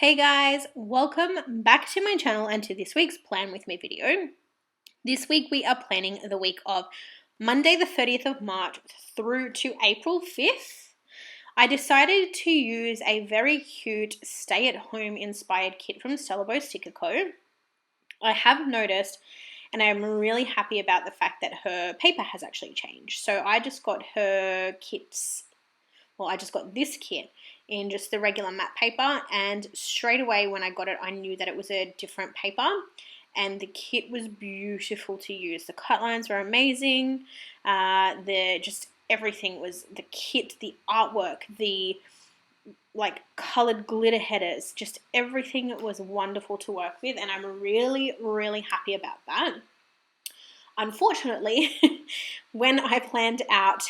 Hey guys, welcome back to my channel and to this week's Plan With Me video. This week we are planning the week of Monday the 30th of March through to April 5th. I decided to use a very cute stay-at-home inspired kit from Stellabo Sticker Co. I have noticed and I'm really happy about the fact that her paper has actually changed. So I just got her kits, well, I just got this kit in just the regular matte paper, and straight away when I got it I knew that it was a different paper, and the kit was beautiful to use. The cut lines were amazing, just everything was, the kit, the artwork, the like colored glitter headers, just everything was wonderful to work with, and I'm really happy about that. Unfortunately, when I planned out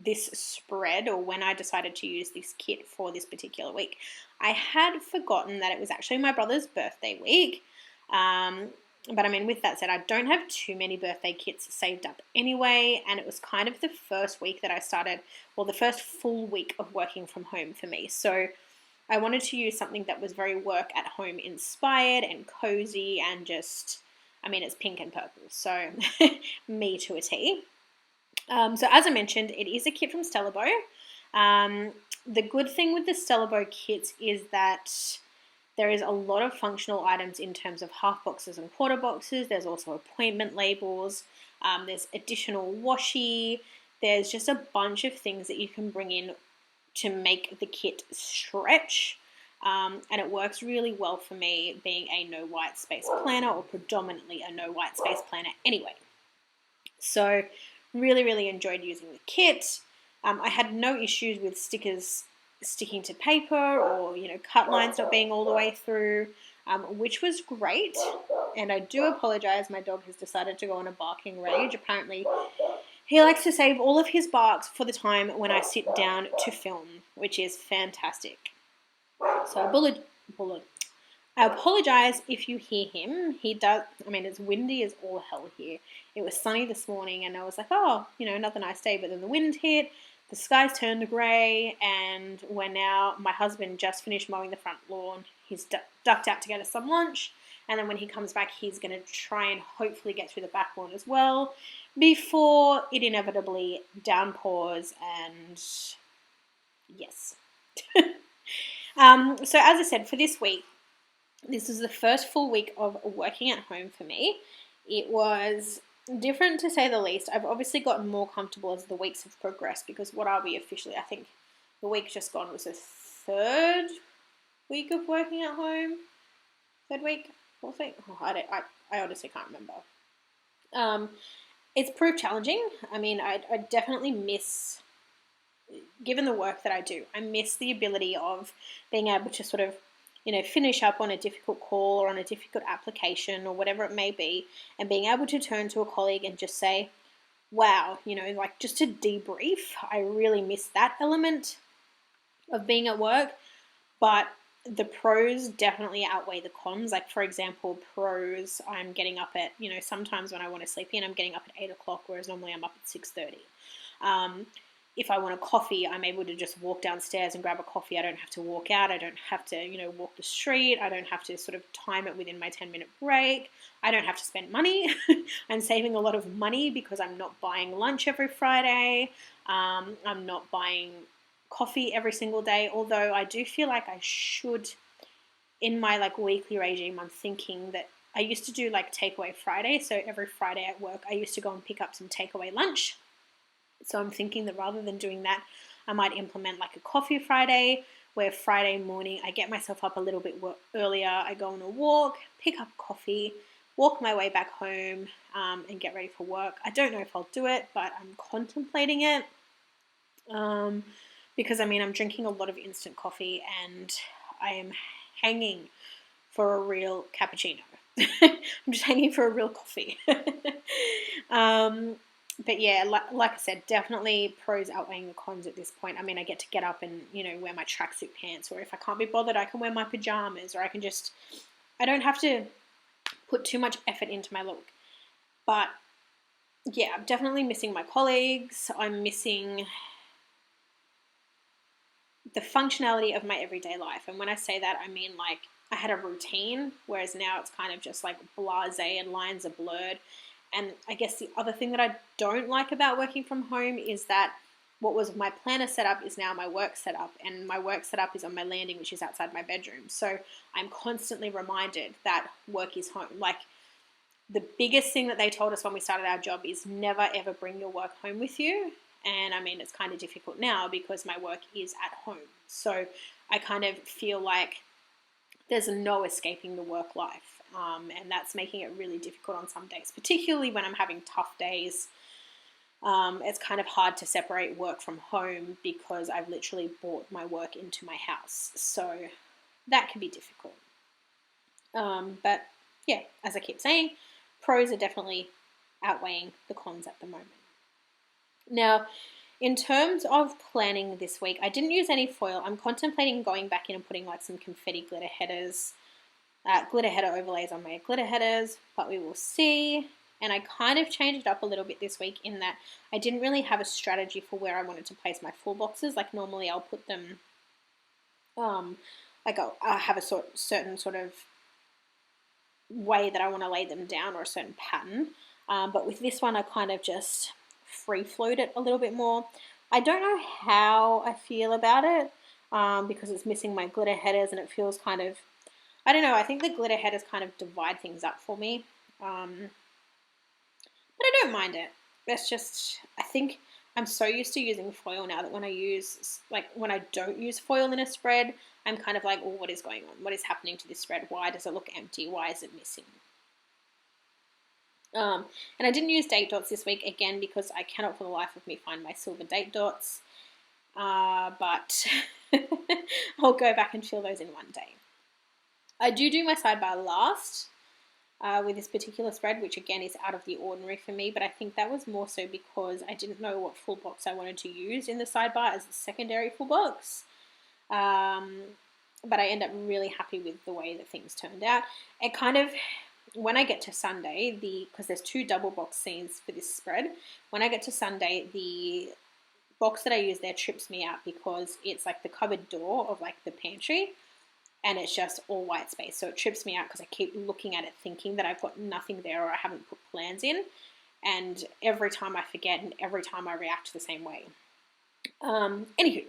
this spread, or when I decided to use this kit for this particular week, I had forgotten that it was actually my brother's birthday week. But I mean, with that said, I don't have too many birthday kits saved up anyway, and it was kind of the first week that I started, well, the first full week of working from home for me. So I wanted to use something that was very work at home inspired and cozy, and just, I mean, it's pink and purple, so me to a T. So as I mentioned, it is a kit from Stellabo. The good thing with the Stellabo kits is that there is a lot of functional items in terms of half boxes and quarter boxes. There's also appointment labels. There's additional washi. There's just a bunch of things that you can bring in to make the kit stretch. And it works really well for me, being a no white space planner, or predominantly a no white space planner anyway. So really enjoyed using the kit. I had no issues with stickers sticking to paper, or cut lines not being all the way through, which was great. And I do apologize, my dog has decided to go on a barking rage. Apparently he likes to save all of his barks for the time when I sit down to film, which is fantastic. So I apologize if you hear him. He does, I mean, it's windy as all hell here. It was sunny this morning, and I was like, oh, another nice day. But then the wind hit, the skies turned grey, and my husband just finished mowing the front lawn. He's ducked out to get us some lunch, and then when he comes back, he's going to try and hopefully get through the back lawn as well before it inevitably downpours, and yes. So as I said, for this week, this is the first full week of working at home for me. It was different, to say the least. I've obviously gotten more comfortable as the weeks have progressed, because what are we officially? I think the week just gone was the third week of working at home. Third week? Fourth week? Oh, I honestly can't remember. It's proved challenging. I mean, I definitely miss, given the work that I do, I miss the ability of being able to sort of finish up on a difficult call or on a difficult application or whatever it may be, and being able to turn to a colleague and just say, wow, like just to debrief. I really miss that element of being at work, but the pros definitely outweigh the cons. Like, for example, pros, I'm getting up at, sometimes when I want to sleep in, I'm getting up at 8 o'clock, whereas normally I'm up at 6:30. If I want a coffee, I'm able to just walk downstairs and grab a coffee. I don't have to walk out. I don't have to, walk the street. I don't have to sort of time it within my 10-minute break. I don't have to spend money. I'm saving a lot of money because I'm not buying lunch every Friday. I'm not buying coffee every single day, although I do feel like I should, in my weekly regime. I'm thinking that I used to do takeaway Friday. So every Friday at work, I used to go and pick up some takeaway lunch. So I'm thinking that rather than doing that, I might implement a coffee Friday, where Friday morning I get myself up a little bit earlier. I go on a walk, pick up coffee, walk my way back home, and get ready for work. I don't know if I'll do it, but I'm contemplating it. Because I'm drinking a lot of instant coffee, and I am hanging for a real cappuccino. I'm just hanging for a real coffee. But yeah, like I said, definitely pros outweighing the cons at this point. I get to get up and, wear my tracksuit pants, or if I can't be bothered, I can wear my pajamas, or I don't have to put too much effort into my look. But yeah, I'm definitely missing my colleagues. I'm missing the functionality of my everyday life. And when I say that, I mean like I had a routine, whereas now it's kind of just like blasé and lines are blurred. And I guess the other thing that I don't like about working from home is that what was my planner setup is now my work setup, and my work setup is on my landing, which is outside my bedroom. So I'm constantly reminded that work is home. Like, the biggest thing that they told us when we started our job is never ever bring your work home with you. And I mean, it's kind of difficult now because my work is at home. So I kind of feel like there's no escaping the work life. And that's making it really difficult on some days, particularly when I'm having tough days. It's kind of hard to separate work from home because I've literally brought my work into my house. So that can be difficult. But yeah, as I keep saying, pros are definitely outweighing the cons at the moment. Now, in terms of planning this week, I didn't use any foil. I'm contemplating going back in and putting like some confetti glitter headers, glitter header overlays on my glitter headers, but we will see. And I kind of changed it up a little bit this week in that I didn't really have a strategy for where I wanted to place my full boxes. Like normally I'll put them, like I have a certain sort of way that I want to lay them down, or a certain pattern. But with this one, I kind of just free float it a little bit more. I don't know how I feel about it because it's missing my glitter headers, and it feels kind of, I don't know, I think the glitter headers kind of divide things up for me. But I don't mind it. That's just, I think I'm so used to using foil now that when I don't use foil in a spread, I'm kind of like, oh, what is going on? What is happening to this spread? Why does it look empty? Why is it missing? And I didn't use date dots this week, again, because I cannot for the life of me find my silver date dots. But I'll go back and fill those in one day. I do my sidebar last with this particular spread, which again is out of the ordinary for me, but I think that was more so because I didn't know what full box I wanted to use in the sidebar as a secondary full box. But I end up really happy with the way that things turned out. It kind of, when I get to Sunday, because there's 2 double box scenes for this spread, when I get to Sunday, the box that I use there trips me out because it's like the cupboard door of like the pantry, and it's just all white space. So it trips me out because I keep looking at it thinking that I've got nothing there or I haven't put plans in. And every time I forget and every time I react the same way. Anywho,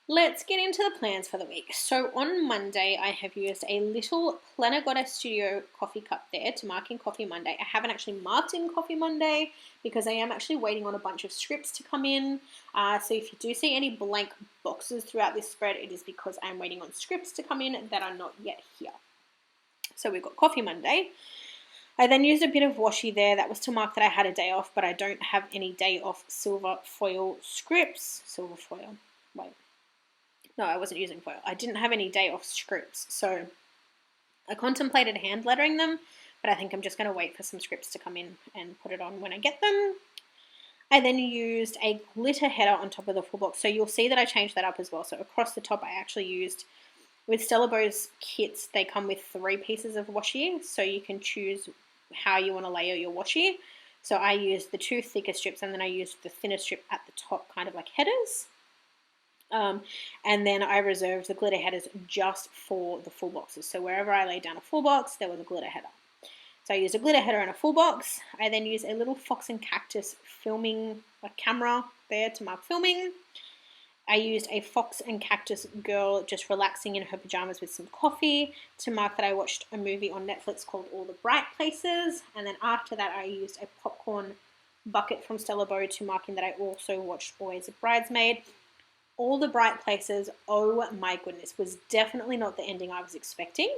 let's get into the plans for the week. So on Monday, I have used a little Parcel Studio coffee cup there to mark in Coffee Monday. I haven't actually marked in Coffee Monday because I am actually waiting on a bunch of scripts to come in. So if you do see any blank boxes throughout this spread, it is because I'm waiting on scripts to come in that are not yet here. So we've got Coffee Monday. I then used a bit of washi there. That was to mark that I had a day off, but I don't have any day off silver foil scripts. Silver foil. Wait. No, I wasn't using foil. I didn't have any day off scripts. So I contemplated hand lettering them, but I think I'm just going to wait for some scripts to come in and put it on when I get them. I then used a glitter header on top of the full box. So you'll see that I changed that up as well. So across the top, I actually used, with Stella Bow's kits, they come with 3 pieces of washi. So you can choose how you want to layer your washi. So I used the 2 thicker strips, and then I used the thinner strip at the top, kind of like headers. And then I reserved the glitter headers just for the full boxes. So wherever I laid down a full box, there was a glitter header. So I used a glitter header and a full box. I then used a little fox and cactus filming camera there to mark filming. I used a fox and cactus girl just relaxing in her pajamas with some coffee to mark that I watched a movie on Netflix called All the Bright Places. And then after that, I used a popcorn bucket from Stella Bow to mark in that I also watched Always a Bridesmaid. All the Bright Places, oh my goodness, was definitely not the ending I was expecting.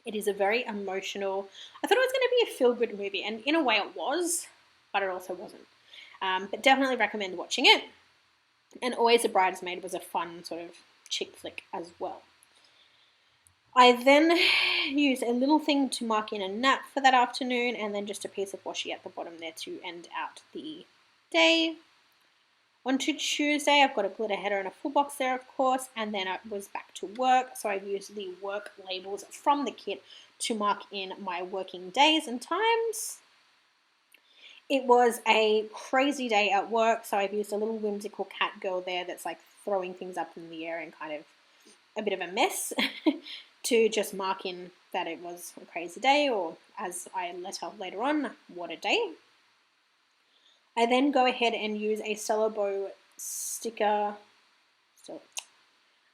It is a very emotional, I thought it was going to be a feel-good movie, and in a way it was, but it also wasn't. But definitely recommend watching it. And Always a Bridesmaid was a fun sort of chick flick as well. I then used a little thing to mark in a nap for that afternoon, and then just a piece of washi at the bottom there to end out the day. On to Tuesday, I've got a glitter header and a full box there, of course, and then I was back to work. So I've used the work labels from the kit to mark in my working days and times. It was a crazy day at work, so I've used a little whimsical cat girl there that's like throwing things up in the air and kind of a bit of a mess to just mark in that it was a crazy day, or as I let up later on, what a day. I then go ahead and use a Stellar Bow sticker,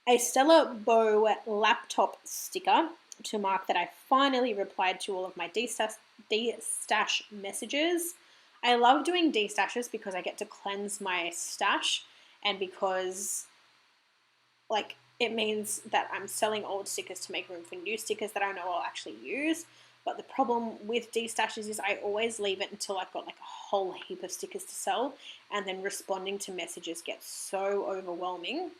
a Stellar Bow laptop sticker to mark that I finally replied to all of my de-stash messages. I love doing de-stashes because I get to cleanse my stash, and because like it means that I'm selling old stickers to make room for new stickers that I know I'll actually use. But the problem with de-stashes is I always leave it until I've got like a whole heap of stickers to sell, and then responding to messages gets so overwhelming.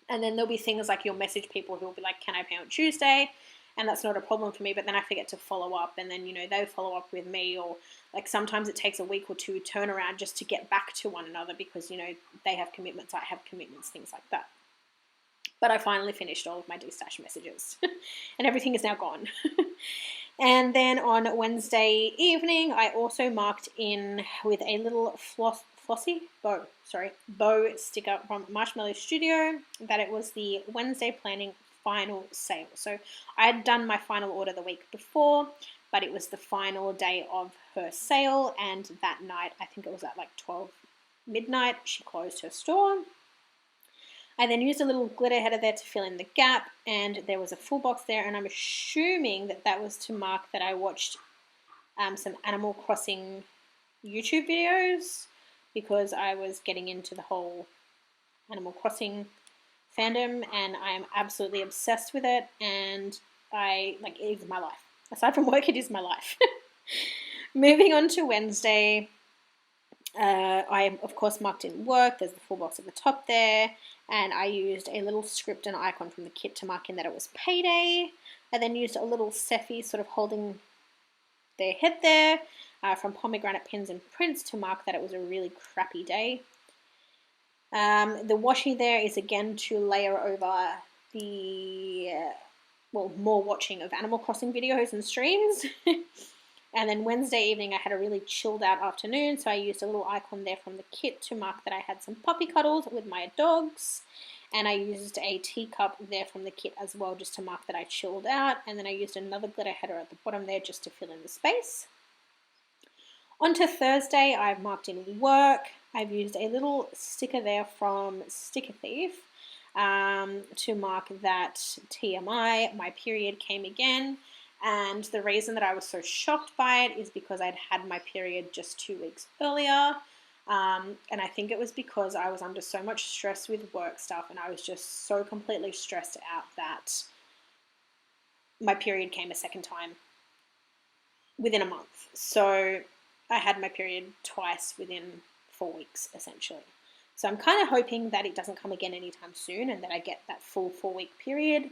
And then there'll be things like you'll message people who will be like, can I pay on Tuesday? And that's not a problem for me, but then I forget to follow up, and then, you know, they follow up with me, or like sometimes it takes a week or two turnaround just to get back to one another because, you know, they have commitments, I have commitments, things like that. But I finally finished all of my de-stash messages and everything is now gone. And then on Wednesday evening, I also marked in with a little bow sticker from Marshmallow Studio that it was the Wednesday planning final sale. So I had done my final order the week before, but it was the final day of her sale, and that night, I think it was at like 12 midnight, she closed her store. I then used a little glitter header there to fill in the gap, and there was a full box there, and I'm assuming that that was to mark that I watched some Animal Crossing YouTube videos, because I was getting into the whole Animal Crossing fandom, and I am absolutely obsessed with it, and it is my life. Aside from work, it is my life. Moving on to Wednesday, I of course marked in work. There's the full box at the top there, and I used a little script and icon from the kit to mark in that it was payday. I then used a little Sephi sort of holding their head there from Pomegranate Pins and Prints to mark that it was a really crappy day. The washi there is again to layer over the, more watching of Animal Crossing videos and streams. And then Wednesday evening, I had a really chilled out afternoon, so I used a little icon there from the kit to mark that I had some puppy cuddles with my dogs. And I used a teacup there from the kit as well, just to mark that I chilled out. And then I used another glitter header at the bottom there just to fill in the space. On to Thursday, I've marked in work. I've used a little sticker there from Sticker Thief to mark that TMI, my period came again. And the reason that I was so shocked by it is because I'd had my period just 2 weeks earlier. And I think it was because I was under so much stress with work stuff, and I was just so completely stressed out that my period came a second time within a month. So I had my period twice within 4 weeks, essentially. So I'm kind of hoping that it doesn't come again anytime soon, and that I get that full 4-week period.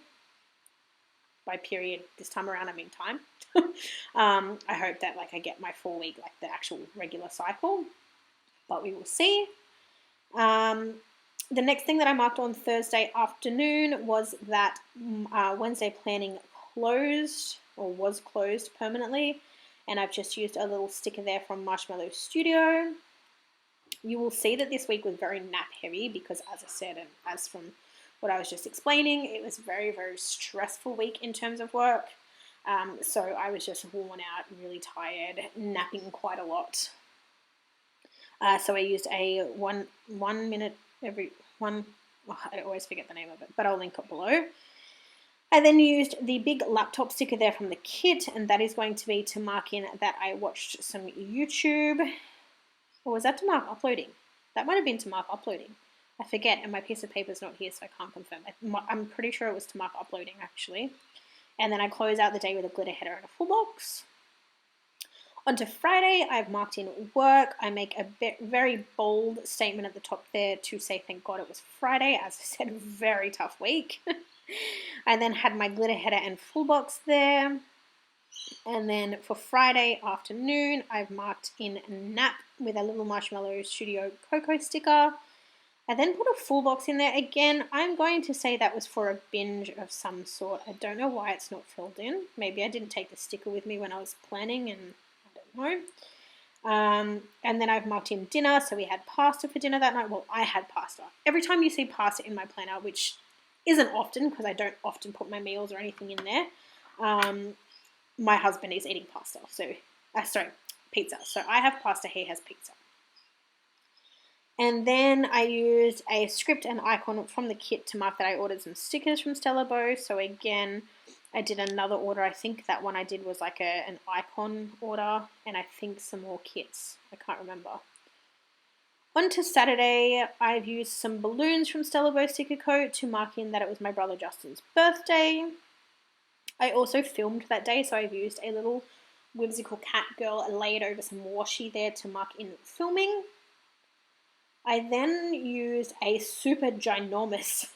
By period this time around, I mean time. I hope that I get my 4-week, the actual regular cycle, but we will see. The next thing that I marked on Thursday afternoon was that Wednesday planning closed, or was closed permanently, and I've just used a little sticker there from Marshmallow Studio. You will see that this week was very nap heavy because, as I said, and as from what I was just explaining, it was a very, very stressful week in terms of work. So I was just worn out, really tired, napping quite a lot. So I used a one minute every one. Oh, I always forget the name of it, but I'll link it below. I then used the big laptop sticker there from the kit, and that is going to be to mark in that I watched some YouTube. Or was that to mark uploading? That might have been to mark uploading. I forget, and my piece of paper is not here, so I can't confirm. I'm pretty sure it was to mark uploading, actually. And then I close out the day with a glitter header and a full box. On to Friday, I've marked in work. I make a very bold statement at the top there to say thank God it was Friday. As I said, very tough week. I then had my glitter header and full box there. And then for Friday afternoon, I've marked in nap with a little Marshmallow Studio Cocoa sticker. I then put a full box in there. Again, I'm going to say that was for a binge of some sort. I don't know why it's not filled in. Maybe I didn't take the sticker with me when I was planning, and I don't And then I've marked in dinner, so we had pasta for dinner that night. Well, I had pasta. Every time you see pasta in my planner, which isn't often because I don't often put my meals or anything in there, my husband is eating pasta. Pizza. So I have pasta, he has pizza. And then I used a script and icon from the kit to mark that I ordered some stickers from Stella Bow. So again, I did another order. I think that one I did was like an icon order, and I think some more kits. I can't remember. On to Saturday, I've used some balloons from Stella Bow Sticker Co. to mark in that it was my brother Justin's birthday. I also filmed that day, so I've used a little whimsical cat girl and laid over some washi there to mark in filming. I then used a super ginormous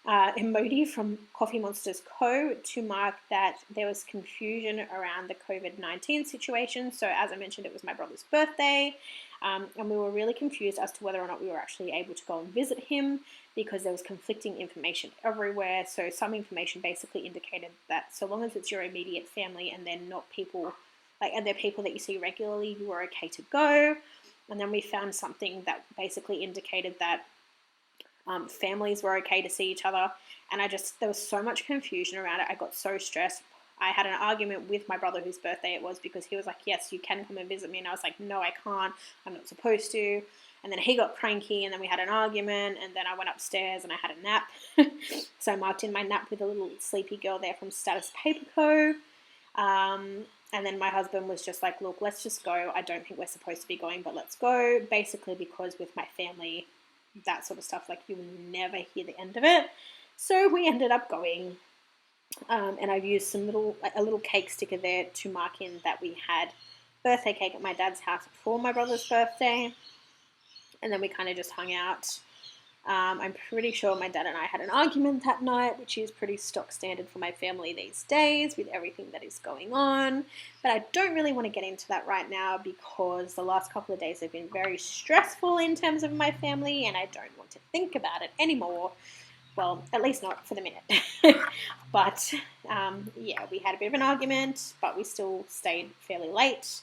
emoji from Coffee Monsters Co. to mark that there was confusion around the COVID-19 situation. So as I mentioned, it was my brother's birthday, and we were really confused as to whether or not we were actually able to go and visit him because there was conflicting information everywhere. So some information basically indicated that so long as it's your immediate family and they're not people, and they're people that you see regularly, you were okay to go. And then we found something that basically indicated that families were okay to see each other. And there was so much confusion around it. I got so stressed. I had an argument with my brother whose birthday it was because he was like, yes, you can come and visit me. And I was like, no, I can't. I'm not supposed to. And then he got cranky and then we had an argument. And then I went upstairs and I had a nap. So I marked in my nap with a little sleepy girl there from Status Paper Co. And then my husband was just like, look, let's just go. I don't think we're supposed to be going, but let's go. Basically because with my family, that sort of stuff, like you will never hear the end of it. So we ended up going. And I've used a little cake sticker there to mark in that we had birthday cake at my dad's house for my brother's birthday. And then we kind of just hung out. I'm pretty sure my dad and I had an argument that night, which is pretty stock standard for my family these days with everything that is going on. But I don't really want to get into that right now because the last couple of days have been very stressful in terms of my family and I don't want to think about it anymore. Well, at least not for the minute. But yeah, we had a bit of an argument, but we still stayed fairly late.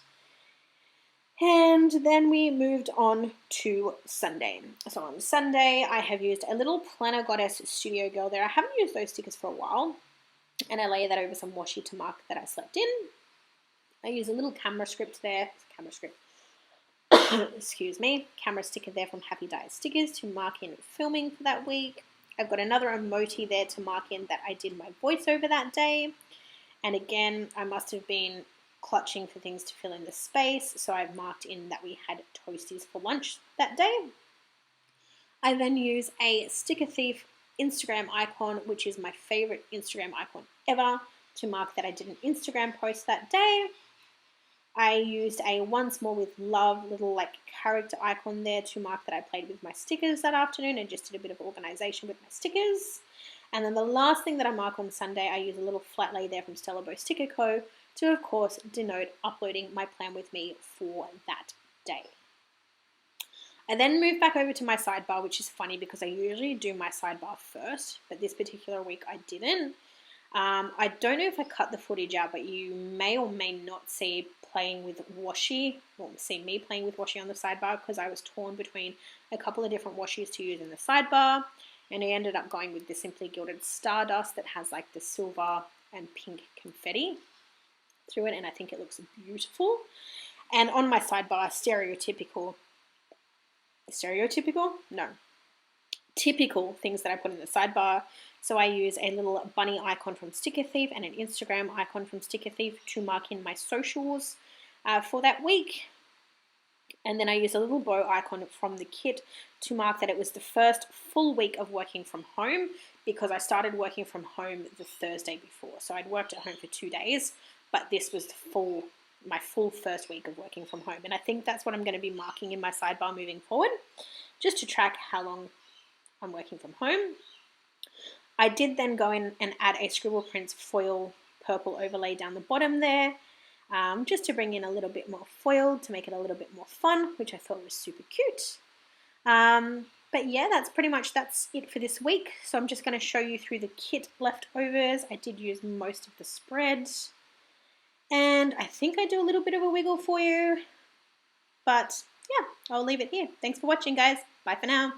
And then we moved on to Sunday. So on Sunday, I have used a little Planner Goddess Studio Girl there. I haven't used those stickers for a while. And I lay that over some washi to mark that I slept in. I use a little camera script there. Excuse me. Camera sticker there from Happy Diet Stickers to mark in filming for that week. I've got another emoji there to mark in that I did my voiceover that day. And again, I must have been clutching for things to fill in the space, so I've marked in that we had toasties for lunch that day. I then use a Sticker Thief Instagram icon, which is my favorite Instagram icon ever, to mark that I did an Instagram post that day. I used a Once More with Love little character icon there to mark that I played with my stickers that afternoon and just did a bit of organization with my stickers. And then the last thing that I mark on Sunday, I use a little flat lay there from Stella Bow Sticker Co. to, of course, denote uploading my plan with me for that day. I then moved back over to my sidebar, which is funny because I usually do my sidebar first, but this particular week I didn't. I don't know if I cut the footage out, but you may or may not see playing with washi, or see me playing with washi on the sidebar because I was torn between a couple of different washis to use in the sidebar, and I ended up going with the Simply Gilded Stardust that has the silver and pink confetti through it, and I think it looks beautiful. And on my sidebar, typical things that I put in the sidebar. So I use a little bunny icon from Sticker Thief and an Instagram icon from Sticker Thief to mark in my socials for that week. And then I use a little bow icon from the kit to mark that it was the first full week of working from home because I started working from home the Thursday before. So I'd worked at home for 2 days, but this was my full first week of working from home. And I think that's what I'm going to be marking in my sidebar moving forward, just to track how long I'm working from home. I did then go in and add a Scribble Prints foil purple overlay down the bottom there, just to bring in a little bit more foil to make it a little bit more fun, which I thought was super cute. But yeah, that's it for this week. So I'm just going to show you through the kit leftovers. I did use most of the spreads. And I think I do a little bit of a wiggle for you. But yeah, I'll leave it here. Thanks for watching, guys. Bye for now.